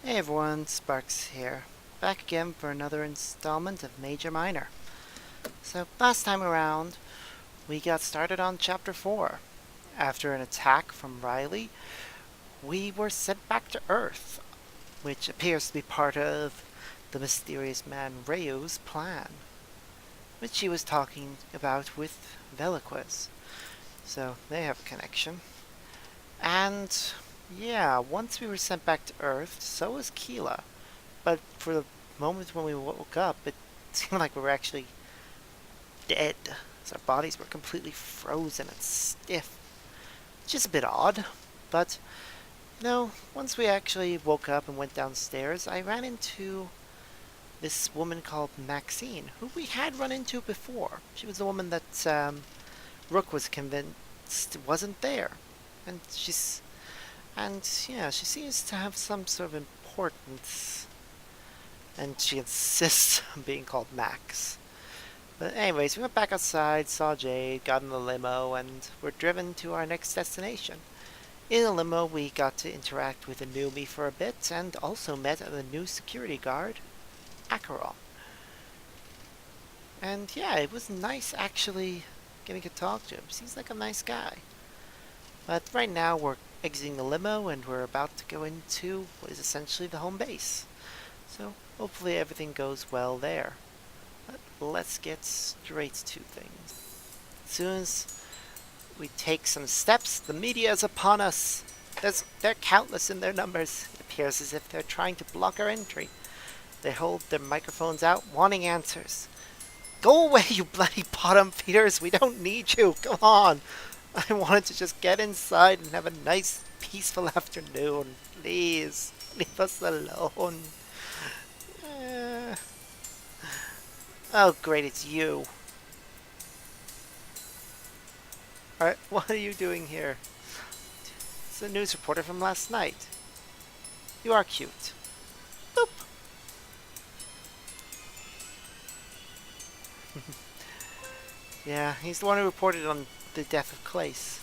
Hey everyone, Sparks here. Back again for another installment of Major Minor. So, last time around, we got started on Chapter 4. After an attack from Riley, we were sent back to Earth, which appears to be part of the mysterious man Reu's plan, which she was talking about with Veliquez. So, they have a connection. And, yeah, once we were sent back to Earth, so was Keela. But for the moment when we woke up, it seemed like we were actually dead. So our bodies were completely frozen and stiff. Just a bit odd. But, once we actually woke up and went downstairs, I ran into this woman called Maxine, who we had run into before. She was the woman that Rook was convinced wasn't there. And she seems to have some sort of importance. And she insists on being called Max. But anyways, we went back outside, saw Jade, got in the limo, and were driven to our next destination. In the limo, we got to interact with Anumi for a bit, and also met the new security guard, Acheron. And yeah, it was nice actually getting to talk to him. Seems like a nice guy. But right now, we're exiting the limo, and we're about to go into what is essentially the home base. So hopefully everything goes well there. But let's get straight to things. As soon as we take some steps, the media is upon us. They're countless in their numbers. It appears as if they're trying to block our entry. They hold their microphones out, wanting answers. Go away, you bloody bottom feeders. We don't need you. Come on. I wanted to just get inside and have a nice, peaceful afternoon. Please, leave us alone. Uh, oh, great, it's you. Alright, what are you doing here? It's a news reporter from last night. You are cute. Boop. Yeah, he's the one who reported on the death of Klace.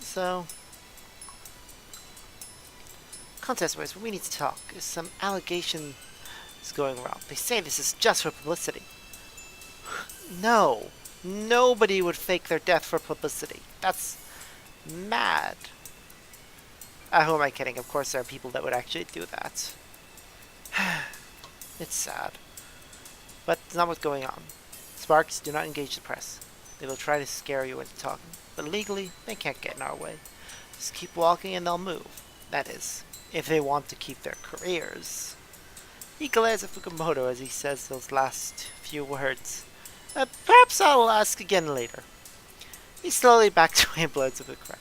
So, contest wise, we need to talk. There's some allegation is going around. They say this is just for publicity. No. Nobody would fake their death for publicity. That's mad. Who am I kidding? Of course there are people that would actually do that. It's sad. But it's not what's going on. Sparks, do not engage the press. They will try to scare you into talking. But legally, they can't get in our way. Just keep walking and they'll move. That is, if they want to keep their careers. He glares at Fukumoto as he says those last few words. Perhaps I'll ask again later. He slowly backed away and blurred to the crowd.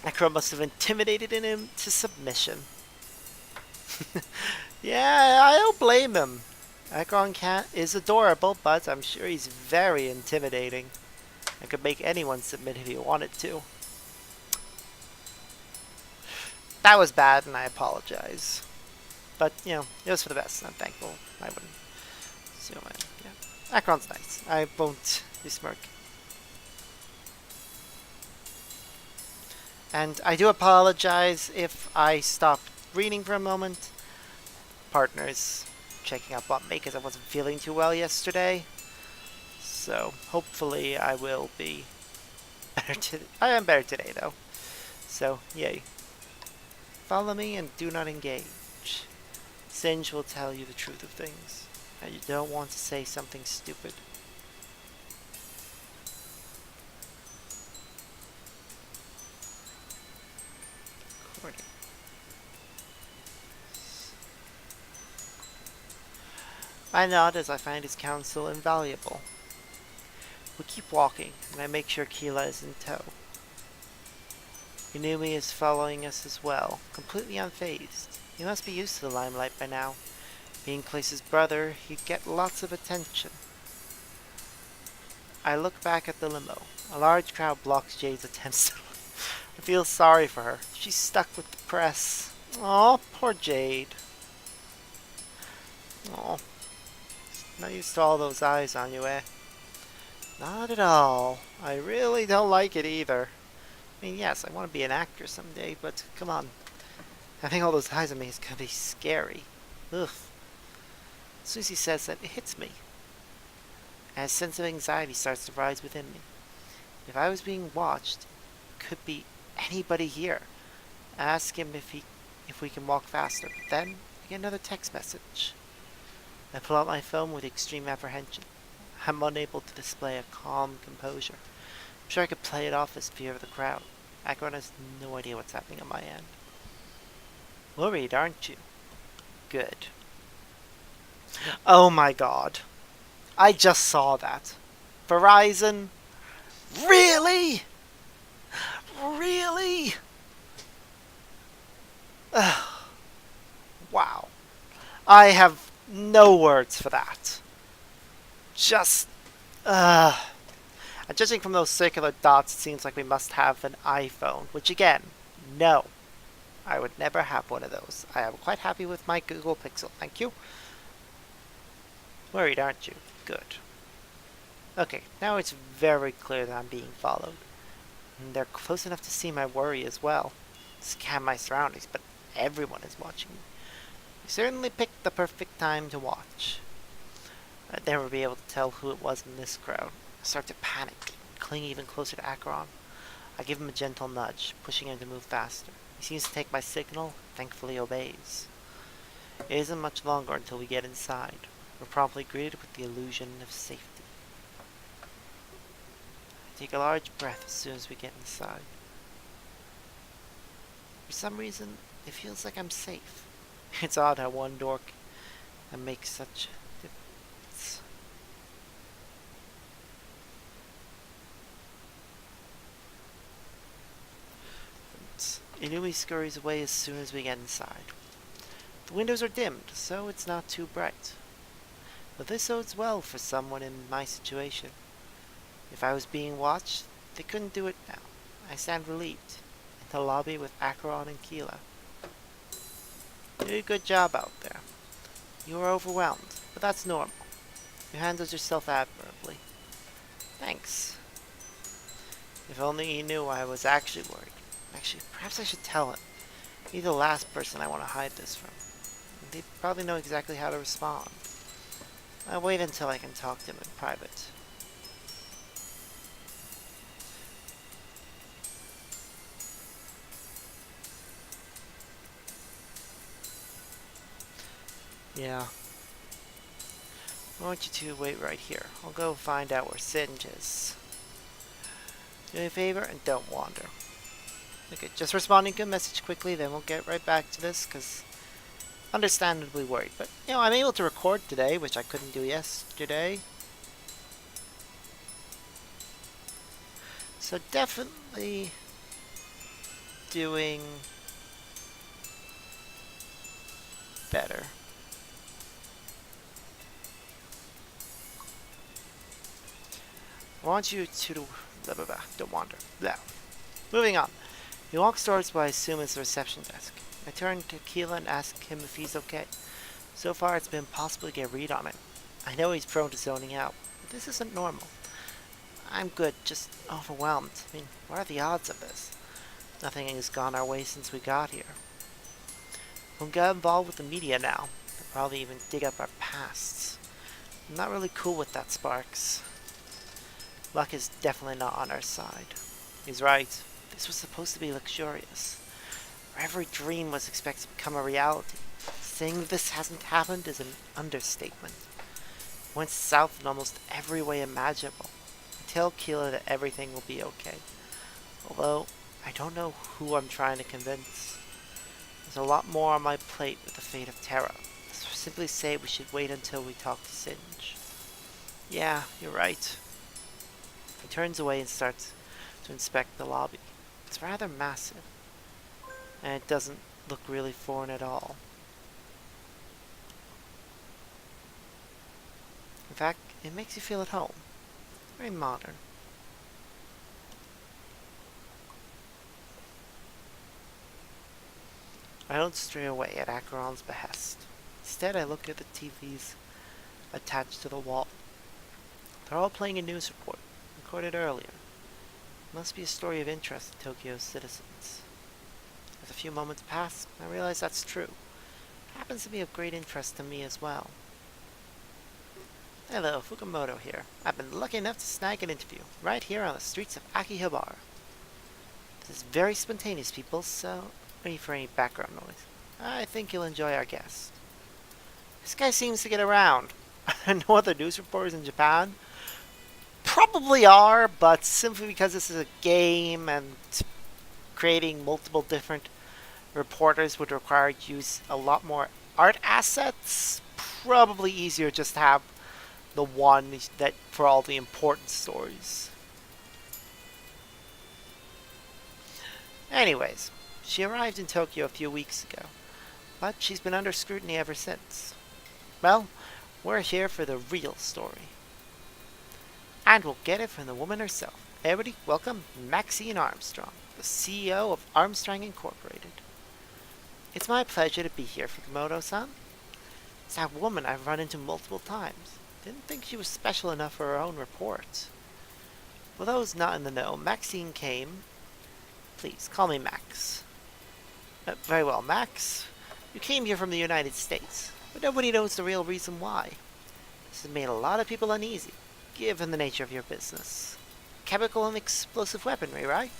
Akira must have intimidated him to submission. Yeah, I don't blame him. Acheron Cat is adorable, but I'm sure he's very intimidating. I could make anyone submit if he wanted to. That was bad, and I apologize. But, it was for the best, and I'm thankful. I wouldn't. So, yeah. Acheron's nice. I won't besmirk. And I do apologize if I stopped reading for a moment. Partners checking up on me because I wasn't feeling too well yesterday. So hopefully I will be better today. I am better today though. So yay. Follow me and do not engage. Singe will tell you the truth of things. And you don't want to say something stupid. Recording. I nod as I find his counsel invaluable. We keep walking, and I make sure Keela is in tow. Inumi is following us as well, completely unfazed. He must be used to the limelight by now. Being Klace's brother, he'd get lots of attention. I look back at the limo. A large crowd blocks Jade's attempts to look. I feel sorry for her. She's stuck with the press. Aw, poor Jade. Aw. Not used to all those eyes on you, eh? Not at all. I really don't like it either. I mean, yes, I want to be an actor someday, but come on. Having all those eyes on me is gonna be scary. Ugh. Susie says that, it hits me. And a sense of anxiety starts to rise within me. If I was being watched, it could be anybody here. I ask him if we can walk faster, but then I get another text message. I pull out my phone with extreme apprehension. I'm unable to display a calm composure. I'm sure I could play it off as fear of the crowd. Akron has no idea what's happening on my end. Worried, aren't you? Good. Oh my god. I just saw that. Verizon? Really? Really? Wow. I have no words for that. Just, And judging from those circular dots, it seems like we must have an iPhone, which again, no. I would never have one of those. I am quite happy with my Google Pixel, thank you. Worried, aren't you? Good. Okay, now it's very clear that I'm being followed. And they're close enough to see my worry as well. Scan my surroundings, but everyone is watching me. You certainly picked the perfect time to watch. I'd never be able to tell who it was in this crowd. I start to panic, cling even closer to Akron. I give him a gentle nudge, pushing him to move faster. He seems to take my signal, thankfully obeys. It isn't much longer until we get inside. We're promptly greeted with the illusion of safety. I take a large breath as soon as we get inside. For some reason, it feels like I'm safe. It's odd how one door can make such a difference. Inui scurries away as soon as we get inside. The windows are dimmed, so it's not too bright. But this bodes well for someone in my situation. If I was being watched, they couldn't do it now. I stand relieved. In the lobby with Acheron and Keela. You did a good job out there. You were overwhelmed, but that's normal. You handled yourself admirably. Thanks. If only he knew I was actually worried. Actually, perhaps I should tell him. He's the last person I want to hide this from. They probably know exactly how to respond. I'll wait until I can talk to him in private. Yeah. I want you to wait right here. I'll go find out where Singe is. Do me a favor and don't wander. Okay, just responding to a message quickly, then we'll get right back to this, because understandably worried. But, you know, I'm able to record today, which I couldn't do yesterday. So definitely doing better. I want you to blah blah blah. Don't wander. Blah. Moving on. He walks towards what I assume is the reception desk. I turn to Keela and ask him if he's okay. So far, it's been impossible to get a read on him. I know he's prone to zoning out, but this isn't normal. I'm good, just overwhelmed. I mean, what are the odds of this? Nothing has gone our way since we got here. We'll get involved with the media now. They'll probably even dig up our pasts. I'm not really cool with that, Sparks. Luck is definitely not on our side. He's right. This was supposed to be luxurious. Where every dream was expected to become a reality. Saying that this hasn't happened is an understatement. It went south in almost every way imaginable. I tell Keela that everything will be okay. Although, I don't know who I'm trying to convince. There's a lot more on my plate with the fate of Terra. So simply say we should wait until we talk to Singe. Yeah, you're right. He turns away and starts to inspect the lobby. It's rather massive, and it doesn't look really foreign at all. In fact, it makes you feel at home. Very modern. I don't stray away at Acheron's behest. Instead, I look at the TVs attached to the wall. They're all playing a news report, recorded earlier. Must be a story of interest to Tokyo's citizens. As a few moments pass, I realize that's true. It happens to be of great interest to me as well. Hello, Fukumoto here. I've been lucky enough to snag an interview right here on the streets of Akihabara. This is very spontaneous, people, so ready for any background noise. I think you'll enjoy our guest. This guy seems to get around. No other news reporters in Japan? Probably are, but simply because this is a game and creating multiple different reporters would require use a lot more art assets. Probably easier just to have the one that for all the important stories. Anyways, she arrived in Tokyo a few weeks ago, but she's been under scrutiny ever since. Well, we're here for the real story. And we'll get it from the woman herself. Everybody, welcome Maxine Armstrong, the CEO of Armstrong Incorporated. It's my pleasure to be here, Fukumoto-san. It's that woman I've run into multiple times. Didn't think she was special enough for her own report. For those not in the know, Maxine came... Please, call me Max. Very well, Max. You came here from the United States, but nobody knows the real reason why. This has made a lot of people uneasy, given the nature of your business. Chemical and explosive weaponry, right?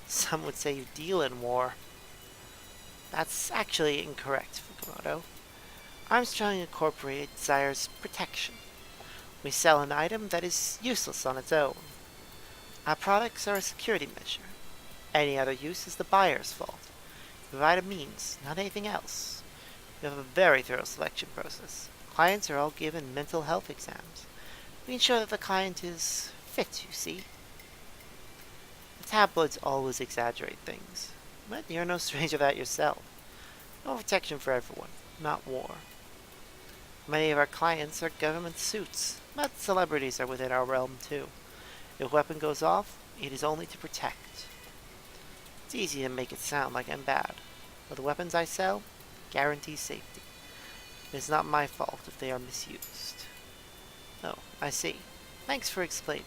Some would say you deal in war. That's actually incorrect, Fukumoto. Armstrong Incorporated desires protection. We sell an item that is useless on its own. Our products are a security measure. Any other use is the buyer's fault. We provide a means, not anything else. We have a very thorough selection process. Clients are all given mental health exams. We ensure that the client is fit, you see. The tabloids always exaggerate things, but you're no stranger to that yourself. No protection for everyone, not war. Many of our clients are government suits, but celebrities are within our realm too. If a weapon goes off, it is only to protect. It's easy to make it sound like I'm bad, but the weapons I sell guarantee safety. It is not my fault if they are misused. Oh, I see. Thanks for explaining.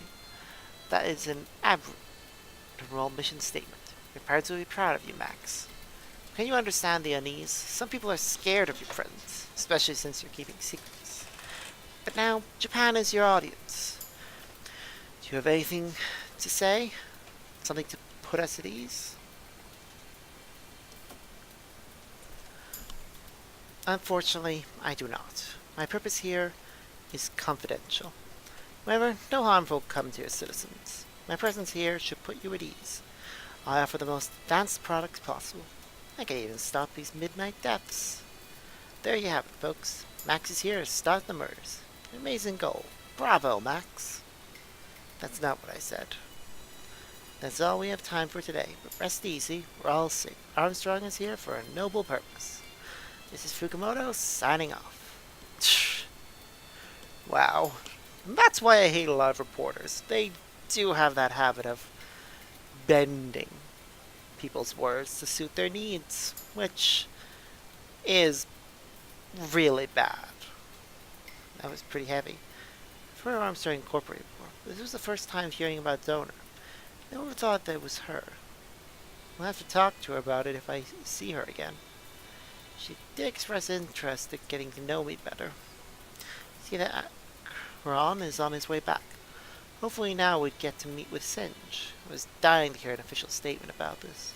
That is an admirable mission statement. Your parents will be proud of you, Max. Can you understand the unease? Some people are scared of your presence, especially since you're keeping secrets. But now, Japan is your audience. Do you have anything to say? Something to put us at ease? Unfortunately, I do not. My purpose here is confidential. However, no harm will come to your citizens. My presence here should put you at ease. I offer the most advanced products possible. I can even stop these midnight deaths. There you have it, folks. Max is here to start the murders. An amazing goal. Bravo, Max. That's not what I said. That's all we have time for today, but rest easy, we're all safe. Armstrong is here for a noble purpose. This is Fukumoto signing off. Wow. That's why I hate a lot of reporters. They do have that habit of bending people's words to suit their needs, which is really bad. That was pretty heavy. For Armstrong Incorporated, this was the first time hearing about Donor. I never thought that it was her. I'll have to talk to her about it if I see her again. She did express interest in getting to know me better. See that Ron is on his way back. Hopefully now we'd get to meet with Singe. I was dying to hear an official statement about this.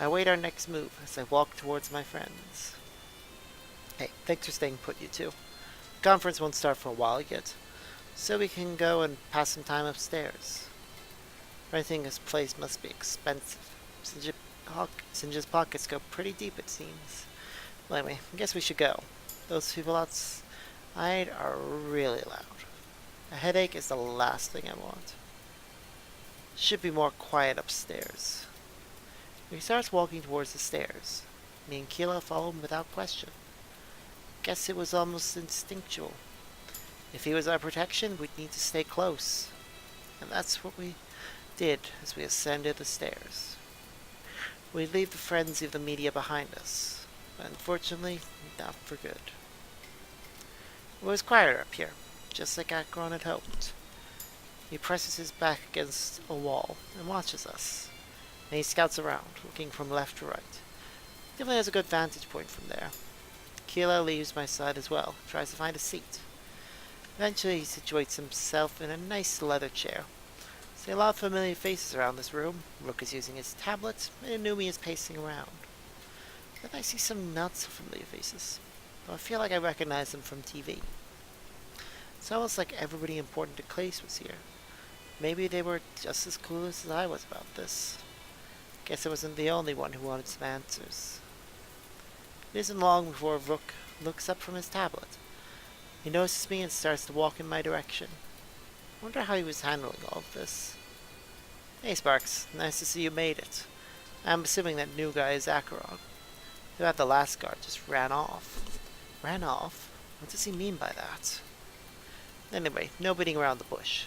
I await our next move as I walk towards my friends. Hey, thanks for staying put, you two. The conference won't start for a while yet, so we can go and pass some time upstairs. Renting this place must be expensive. Singe's pockets go pretty deep, it seems. Well, anyway, I guess we should go. Those people outside are really loud. A headache is the last thing I want. Should be more quiet upstairs. He starts walking towards the stairs. Me and Kila follow him without question. Guess it was almost instinctual. If he was our protection, we'd need to stay close. And that's what we did as we ascended the stairs. We'd leave the frenzy of the media behind us. But unfortunately, not for good. It was quieter up here, just like Akron had hoped. He presses his back against a wall and watches us. And he scouts around, looking from left to right. Definitely has a good vantage point from there. Keela leaves my side as well, tries to find a seat. Eventually he situates himself in a nice leather chair. See a lot of familiar faces around this room. Rook is using his tablet, and Numi is pacing around. Then I see some not so familiar faces, though I feel like I recognize them from TV. It's almost like everybody important to Klace was here. Maybe they were just as clueless as I was about this. Guess I wasn't the only one who wanted some answers. It isn't long before Rook looks up from his tablet. He notices me and starts to walk in my direction. I wonder how he was handling all of this. Hey Sparks, nice to see you made it. I'm assuming that new guy is Acheron. Too bad the last guard just ran off. Ran off? What does he mean by that? Anyway, no beating around the bush.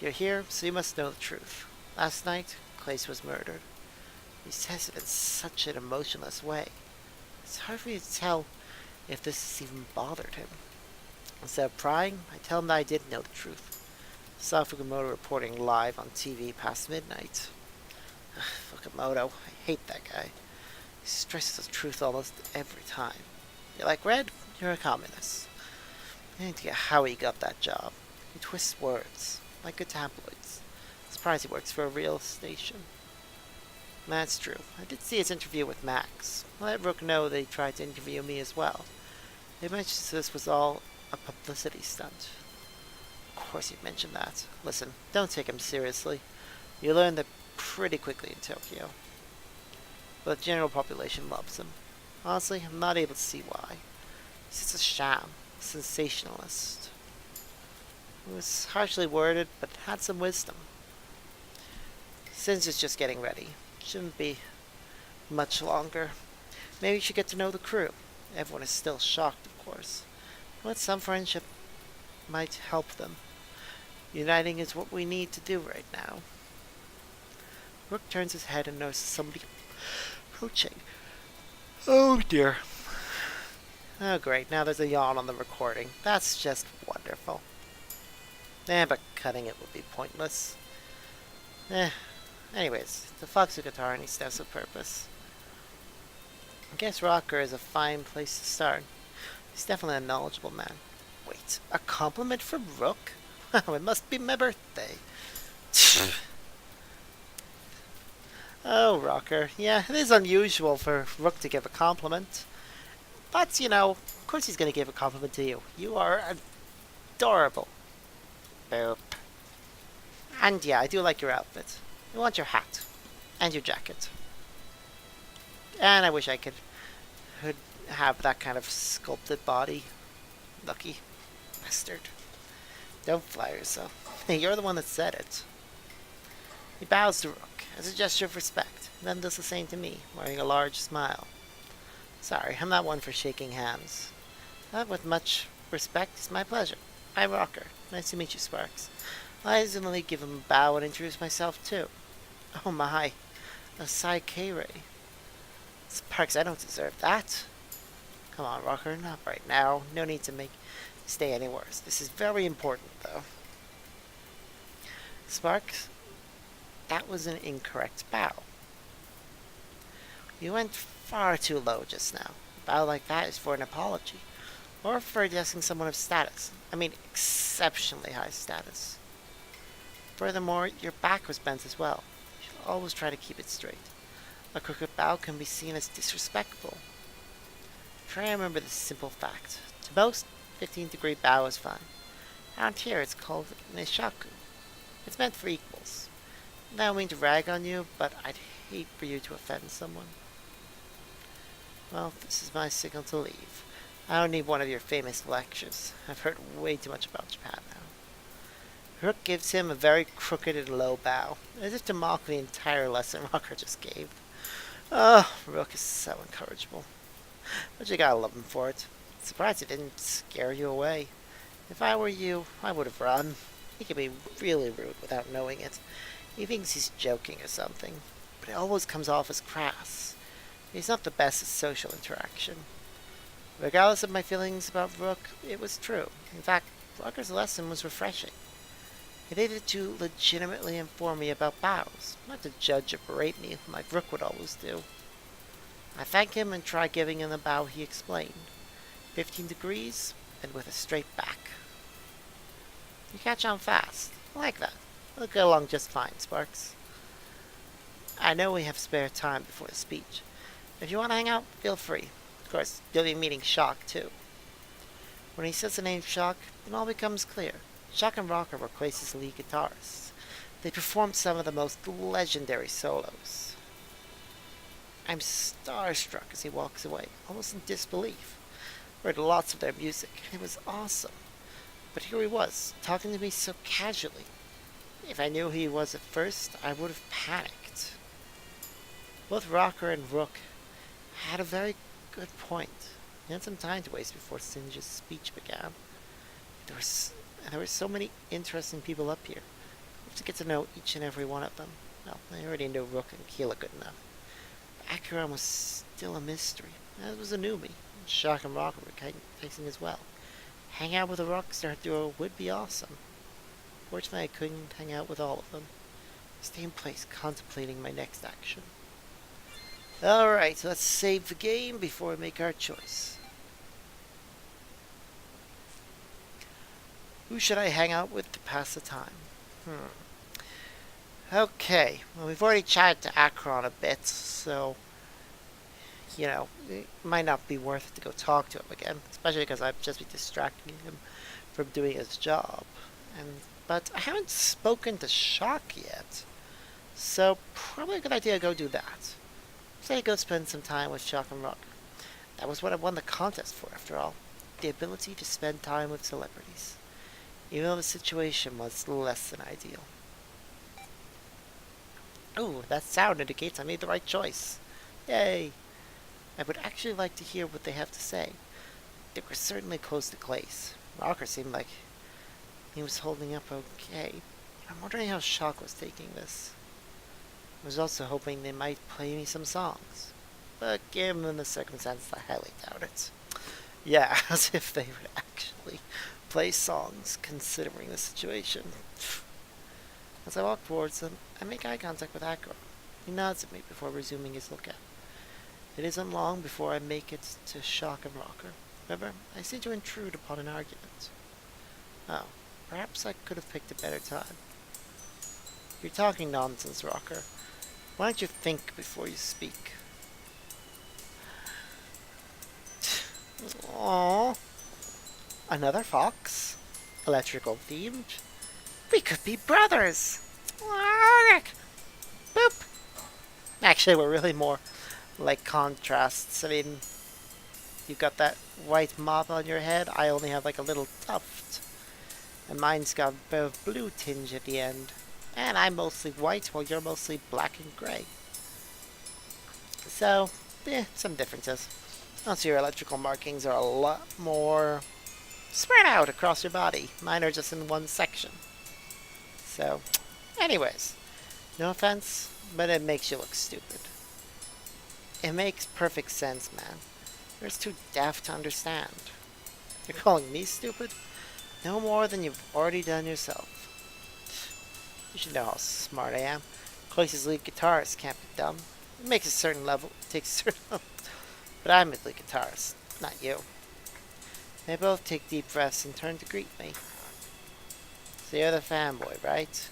You're here, so you must know the truth. Last night, Klace was murdered. He says it in such an emotionless way. It's hard for me to tell if this has even bothered him. Instead of prying, I tell him that I did know the truth. I saw Fukumoto reporting live on TV past midnight. Fukumoto, I hate that guy. He stresses the truth almost every time. You like red? You're a communist. I need to get how he got that job. He twists words, like good tabloids. Surprised he works for a real station. That's true. I did see his interview with Max. I let Rook know that he tried to interview me as well. He mentioned this was all a publicity stunt. Of course he mentioned that. Listen, don't take him seriously. You learn that pretty quickly in Tokyo. But the general population loves him. Honestly, I'm not able to see why. He's just a sham, a sensationalist. It was harshly worded, but had some wisdom. Singe is just getting ready. Shouldn't be much longer. Maybe you should get to know the crew. Everyone is still shocked, of course. But some friendship might help them. Uniting is what we need to do right now. Rook turns his head and notices somebody approaching. Oh dear. Oh great, now there's a yawn on the recording. That's just wonderful. But cutting it would be pointless. Anyways, the Foxy guitar needs to have some purpose. I guess Rocker is a fine place to start. He's definitely a knowledgeable man. Wait, a compliment from Rook? It must be my birthday. Oh, Rocker. Yeah, it is unusual for Rook to give a compliment. But, you know, of course he's going to give a compliment to you. You are adorable. Boop. And yeah, I do like your outfit. I want your hat. And your jacket. And I wish I could have that kind of sculpted body. Lucky bastard. Don't fly yourself. You're the one that said it. He bows to Rook as a gesture of respect, and then does the same to me, wearing a large smile. Sorry, I'm not one for shaking hands. But with much respect, it's my pleasure. I'm Rocker. Nice to meet you, Sparks. I instantly give him a bow and introduce myself, too. Oh my, a Saikere. Sparks, I don't deserve that. Come on, Rocker, not right now. No need to make stay any worse. This is very important, though. Sparks, that was an incorrect bow. You went far too low just now. A bow like that is for an apology, or for addressing someone of status. I mean, exceptionally high status. Furthermore, your back was bent as well. You should always try to keep it straight. A crooked bow can be seen as disrespectful. Try to remember this simple fact. To most, 15-degree bow is fine. Around here, it's called an ishaku. It's meant for equals. I don't mean to rag on you, but I'd hate for you to offend someone. Well, this is my signal to leave. I don't need one of your famous lectures. I've heard way too much about Japan now. Rook gives him a very crooked and low bow, as if to mock the entire lesson Rocker just gave. Oh, Rook is so incorrigible. But you gotta love him for it. Surprised it didn't scare you away. If I were you, I would have run. He can be really rude without knowing it. He thinks he's joking or something, but it always comes off as crass. He's not the best at social interaction. Regardless of my feelings about Rook, it was true. In fact, Rocker's lesson was refreshing. He needed to legitimately inform me about bows, not to judge or berate me like Rook would always do. I thanked him and tried giving him the bow he explained. 15 degrees, and with a straight back. You catch on fast. I like that. We'll get along just fine, Sparks. I know we have spare time before the speech. If you want to hang out, feel free. Of course, you'll be meeting Shock, too. When he says the name Shock, it all becomes clear. Shock and Rocker were Klace's lead guitarists. They performed some of the most legendary solos. I'm starstruck as he walks away, almost in disbelief. I heard lots of their music. It was awesome. But here he was, talking to me so casually. If I knew who he was at first, I would have panicked. Both Rocker and Rook had a very good point. We had some time to waste before Singe's speech began. There were so many interesting people up here. I have to get to know each and every one of them. Well, I already knew Rook and Keela good enough. But Acheron was still a mystery. That was a newbie. Shock and Rocker were tasting as well. Hang out with a rockstar duo would be awesome. Fortunately, I couldn't hang out with all of them. Stay in place, contemplating my next action. Alright, let's save the game before we make our choice. Who should I hang out with to pass the time? Okay, well, we've already chatted to Acheron a bit, so, it might not be worth it to go talk to him again, especially because I'd just be distracting him from doing his job. But I haven't spoken to Shock yet, so probably a good idea to go do that. Say go spend some time with Shock and Rocker. That was what I won the contest for, after all. The ability to spend time with celebrities. Even though the situation was less than ideal. Ooh, that sound indicates I made the right choice. Yay! I would actually like to hear what they have to say. They were certainly close to Klace. Rocker seemed like he was holding up okay. I'm wondering how Shock was taking this. I was also hoping they might play me some songs. But given the circumstances, I highly doubt it. Yeah, as if they would actually play songs, considering the situation. As I walk towards them, I make eye contact with Acheron. He nods at me before resuming his lookout. It isn't long before I make it to Shock and Rocker. However, I seem to intrude upon an argument. Oh, perhaps I could have picked a better time. You're talking nonsense, Rocker. Why don't you think before you speak? Aww. Another fox? Electrical themed? We could be brothers! Boop! Actually, we're really more like contrasts. I mean, you've got that white mop on your head. I only have like a little tuft. And mine's got a bit of blue tinge at the end. And I'm mostly white while you're mostly black and grey. So, some differences. Also, your electrical markings are a lot more spread out across your body. Mine are just in one section. So, anyways, no offense, but it makes you look stupid. It makes perfect sense, man. You're just too daft to understand. You're calling me stupid? No more than you've already done yourself. You should know how smart I am. Klace's lead guitarist can't be dumb. It makes a certain level, takes a certain level. But I'm a lead guitarist, not you. They both take deep breaths and turn to greet me. So you're the fanboy, right?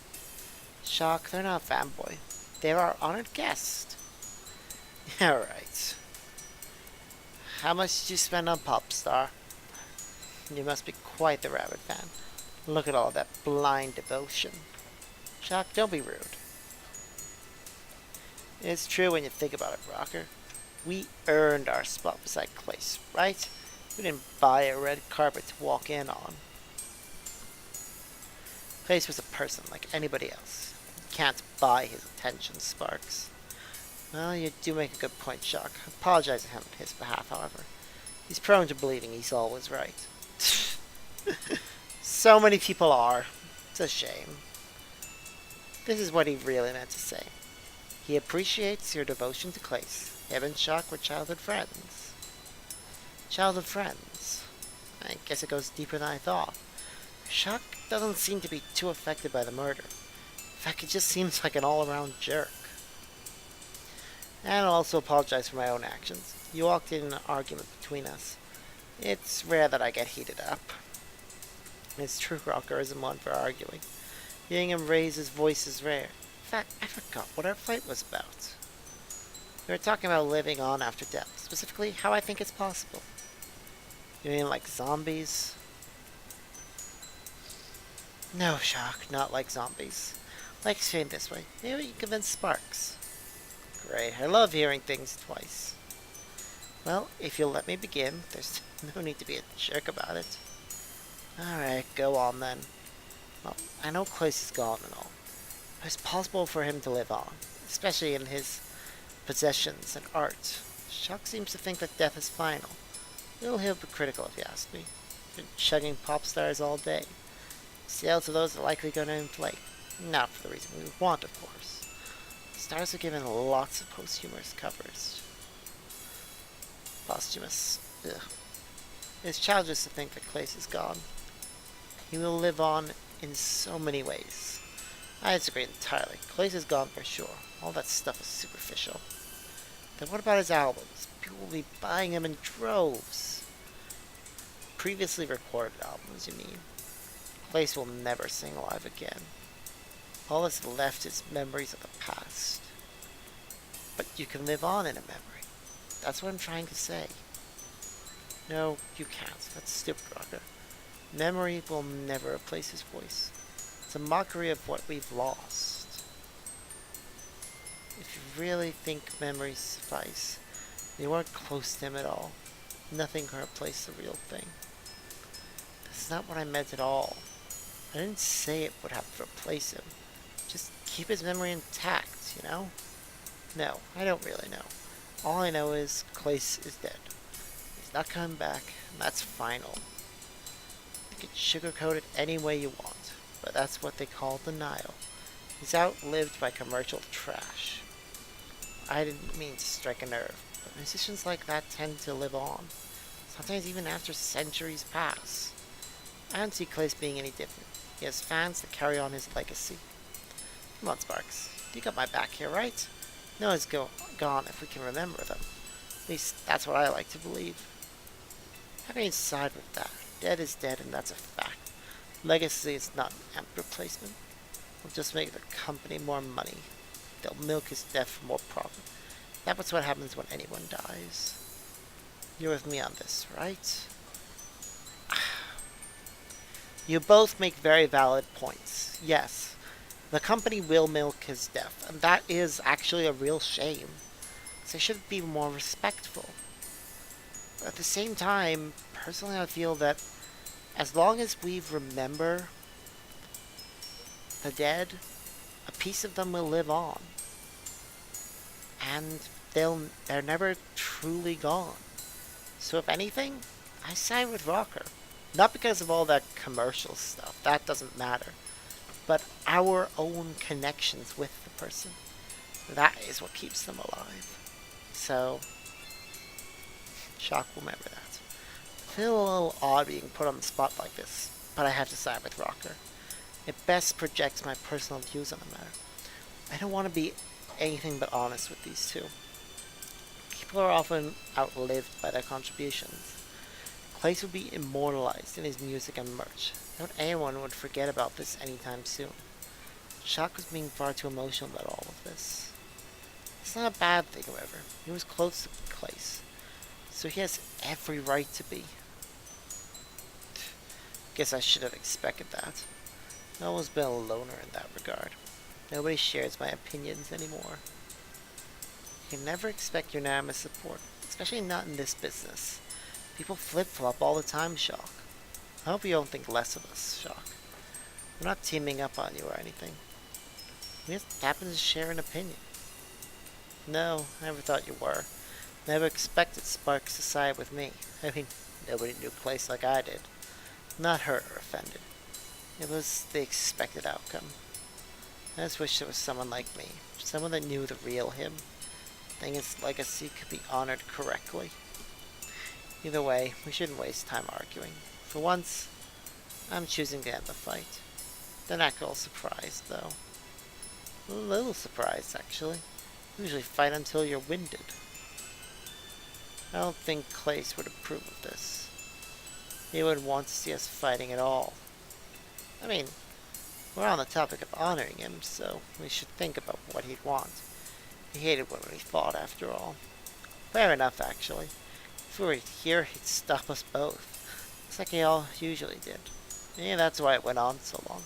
Shock, they're not a fanboy. They're our honored guest. Alright. How much did you spend on Popstar? You must be quite the rabbit fan. Look at all that blind devotion. Shock, don't be rude. It's true when you think about it, Rocker. We earned our spot beside Klace, right? We didn't buy a red carpet to walk in on. Klace was a person like anybody else. You can't buy his attention, Sparks. Well, you do make a good point, Shock. I apologize to him on his behalf, however. He's prone to believing he's always right. So many people are. It's a shame. This is what he really meant to say. He appreciates your devotion to Klace. Him and Shock were childhood friends. Childhood friends. I guess it goes deeper than I thought. Shock doesn't seem to be too affected by the murder. In fact, he just seems like an all-around jerk. And I'll also apologize for my own actions. You walked in an argument between us. It's rare that I get heated up. It's true Rocker isn't one for arguing. Hearing him raise his voice is rare. In fact, I forgot what our fight was about. We were talking about living on after death. Specifically, how I think it's possible. You mean like zombies? No, Shock, not like zombies. Like explain this way. Maybe you can convince Sparks. Great, I love hearing things twice. Well, if you'll let me begin, there's no need to be a jerk about it. Alright, go on then. Well, I know Klace is gone and all, but it's possible for him to live on, especially in his possessions and art. Shock seems to think that death is final. A little hypocritical if you ask me. Been chugging pop stars all day. Sales of those are likely going to inflate. Not for the reason we want, of course. Stars are given lots of posthumous covers. Posthumous. Ugh. It's childish to think that Klace is gone. He will live on in so many ways. I disagree entirely. Klace is gone for sure. All that stuff is superficial. Then what about his albums? People will be buying them in droves. Previously recorded albums, you mean? Klace will never sing live again. All that's left is memories of the past. But you can live on in a memory. That's what I'm trying to say. No, you can't. That's stupid, Rocker. Memory will never replace his voice. It's a mockery of what we've lost. If you really think memories suffice, you weren't close to him at all. Nothing can replace the real thing. That's not what I meant at all. I didn't say it would have to replace him. Just keep his memory intact, you know? No, I don't really know. All I know is Klace is dead. He's not coming back, and that's final. You can sugarcoat it any way you want, but that's what they call denial. He's outlived by commercial trash. I didn't mean to strike a nerve, but musicians like that tend to live on, sometimes even after centuries pass. I don't see Klace being any different. He has fans to carry on his legacy. Come on, Sparks. You got my back here, right? No one's gone if we can remember them. At least that's what I like to believe. How can you side with that? Dead is dead, and that's a fact. Legacy is not an apt replacement. It'll just make the company more money. They'll milk his death for more profit. That's what happens when anyone dies. You're with me on this, right? You both make very valid points. Yes, the company will milk his death, and that is actually a real shame. So they should be more respectful. But at the same time, personally I feel that as long as we remember the dead, a piece of them will live on. And they're never truly gone. So if anything, I side with Rocker. Not because of all that commercial stuff, that doesn't matter. But our own connections with the person. That is what keeps them alive. So, Shock will remember that. I feel a little odd being put on the spot like this, but I have to side with Rocker. It best projects my personal views on the matter. I don't want to be anything but honest with these two. People are often outlived by their contributions. Klace would be immortalized in his music and merch. Not anyone would forget about this anytime soon. Shock was being far too emotional about all of this. It's not a bad thing, however. He was close to Klace, so he has every right to be. Guess I should have expected that. I've always been a loner in that regard. Nobody shares my opinions anymore. You can never expect unanimous support, especially not in this business. People flip-flop all the time, Shock. I hope you don't think less of us, Shock. We're not teaming up on you or anything. We just happen to share an opinion. No, I never thought you were. Never expected Sparks to side with me. I mean, nobody knew Klace like I did. Not hurt or offended. It was the expected outcome. I just wish there was someone like me. Someone that knew the real him. Think his legacy could be honored correctly. Either way, we shouldn't waste time arguing. For once, I'm choosing to end the fight. They're not all surprised, though. A little surprised, actually. Usually fight until you're winded. I don't think Klace would approve of this. He wouldn't want to see us fighting at all. I mean, we're on the topic of honoring him, so we should think about what he'd want. He hated when we fought, after all. Fair enough, actually. If we were here, he'd stop us both. Just like he all usually did. Maybe that's why it went on so long.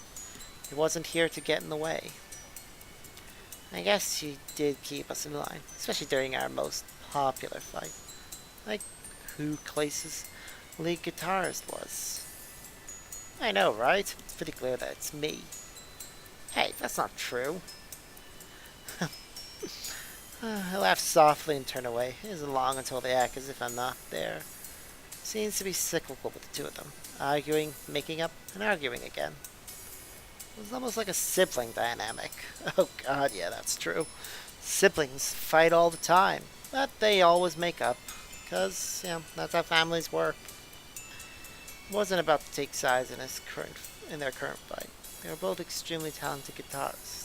He wasn't here to get in the way. I guess he did keep us in line, especially during our most popular fight. Like who Klace's lead guitarist was. I know, right? It's pretty clear that it's me. Hey, that's not true. I laugh softly and turn away. It isn't long until they act as if I'm not there. Seems to be cyclical with the two of them. Arguing, making up, and arguing again. It was almost like a sibling dynamic. Oh god, yeah, that's true. Siblings fight all the time, but they always make up. Because, that's how families work. It wasn't about to take sides in their current fight. They were both extremely talented guitarists.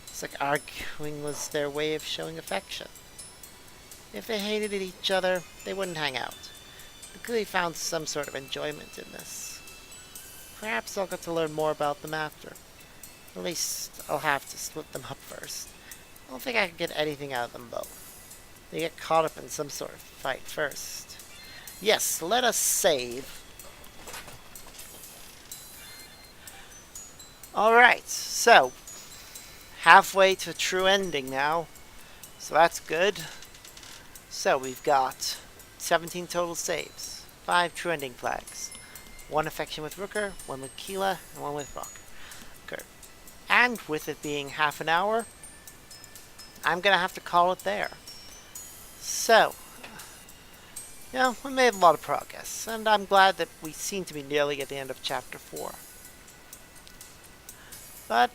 It's like arguing was their way of showing affection. If they hated each other, they wouldn't hang out. They clearly found some sort of enjoyment in this. Perhaps I'll get to learn more about them after. At least I'll have to split them up first. I don't think I can get anything out of them both. They get caught up in some sort of fight first. Yes, let us save. Alright, so halfway to a true ending now. So that's good. So we've got 17 total saves, 5 true ending flags, 1 affection with Rooker, 1 with Keela, and 1 with Rocker. And with it being half an hour, I'm gonna have to call it there. So, we made a lot of progress, and I'm glad that we seem to be nearly at the end of Chapter 4. But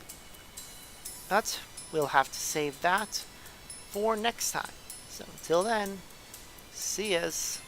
we'll have to save that for next time. So until then, see yas.